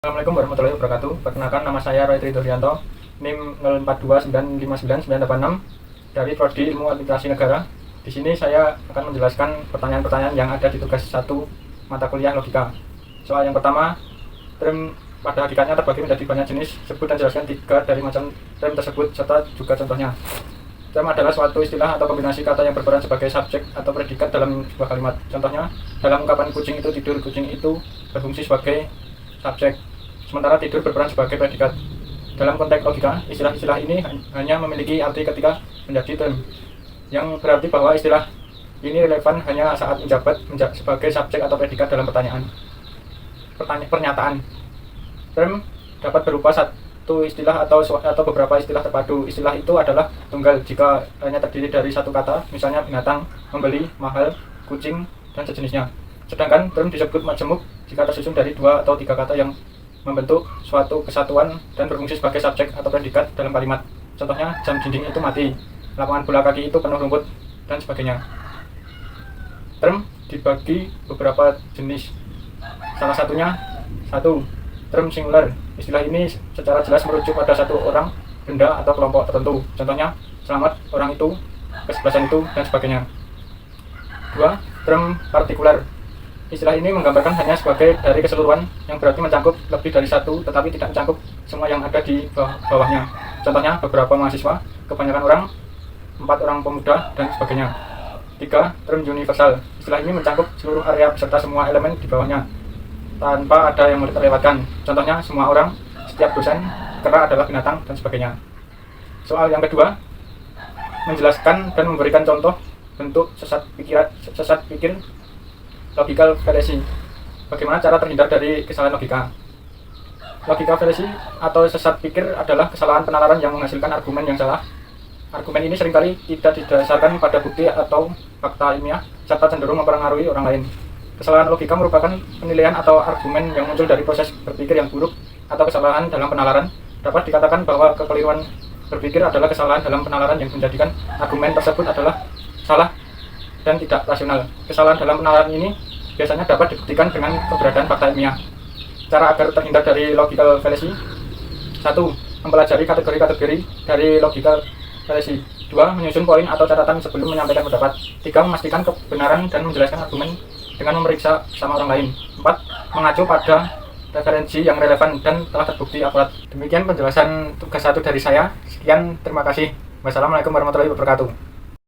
Assalamualaikum warahmatullahi wabarakatuh. Perkenalkan, nama saya Roy Triduryanto, NIM 04295986 dari Prodi Ilmu Administrasi Negara. Di sini saya akan menjelaskan pertanyaan-pertanyaan yang ada di tugas 1 mata kuliah logika. Soal yang pertama, term pada hakikatnya terbagi menjadi banyak jenis. Sebut dan jelaskan 3 dari macam term tersebut serta juga contohnya. Term adalah suatu istilah atau kombinasi kata yang berperan sebagai subjek atau predikat dalam sebuah kalimat. Contohnya, dalam ungkapan kucing itu tidur, kucing itu berfungsi sebagai subjek, sementara tidur berperan sebagai predikat. Dalam konteks logika, istilah-istilah ini hanya memiliki arti ketika menjadi term, yang berarti bahwa istilah ini relevan hanya saat menjabat sebagai subjek atau predikat dalam pernyataan. Term dapat berupa satu istilah atau beberapa istilah terpadu. Istilah itu adalah tunggal jika hanya terdiri dari satu kata, misalnya binatang, membeli, mahal, kucing, dan sejenisnya. Sedangkan term disebut majemuk jika tersusun dari 2 atau 3 kata yang membentuk suatu kesatuan dan berfungsi sebagai subjek atau predikat dalam kalimat. Contohnya, jam dinding itu mati, lapangan bola kaki itu penuh rumput, dan sebagainya. Term dibagi beberapa jenis. Salah satunya 1. Term singular. Istilah ini secara jelas merujuk pada satu orang, benda, atau kelompok tertentu. Contohnya, selamat, orang itu, kesebelasan itu, dan sebagainya. 2. Term partikular. Istilah ini menggambarkan hanya sebagai dari keseluruhan, yang berarti mencakup lebih dari satu, tetapi tidak mencakup semua yang ada di bawahnya. Contohnya, beberapa mahasiswa, kebanyakan orang, 4 orang pemuda, dan sebagainya. 3. Term universal. Istilah ini mencakup seluruh area beserta semua elemen di bawahnya, tanpa ada yang boleh terlewatkan. Contohnya, semua orang, setiap dosen, kera adalah binatang, dan sebagainya. Soal yang kedua, menjelaskan dan memberikan contoh bentuk sesat pikir logical fallacy. Bagaimana cara terhindar dari kesalahan logika? Logical fallacy atau sesat pikir adalah kesalahan penalaran yang menghasilkan argumen yang salah. Argumen ini seringkali tidak didasarkan pada bukti atau fakta ilmiah, serta cenderung mempengaruhi orang lain. Kesalahan logika merupakan penilaian atau argumen yang muncul dari proses berpikir yang buruk atau kesalahan dalam penalaran. Dapat dikatakan bahwa kekeliruan berpikir adalah kesalahan dalam penalaran yang menjadikan argumen tersebut adalah salah dan tidak rasional. Kesalahan dalam penalaran ini biasanya dapat dibuktikan dengan keberadaan fakta ilmiah. Cara agar terhindar dari logical fallacy: 1. Mempelajari kategori-kategori dari logical fallacy. 2. Menyusun poin atau catatan sebelum menyampaikan pendapat. 3. Memastikan kebenaran dan menjelaskan argumen dengan memeriksa sama orang lain. 4. Mengacu pada referensi yang relevan dan telah terbukti akurat. Demikian penjelasan tugas 1 dari saya. Sekian, terima kasih. Wassalamualaikum warahmatullahi wabarakatuh.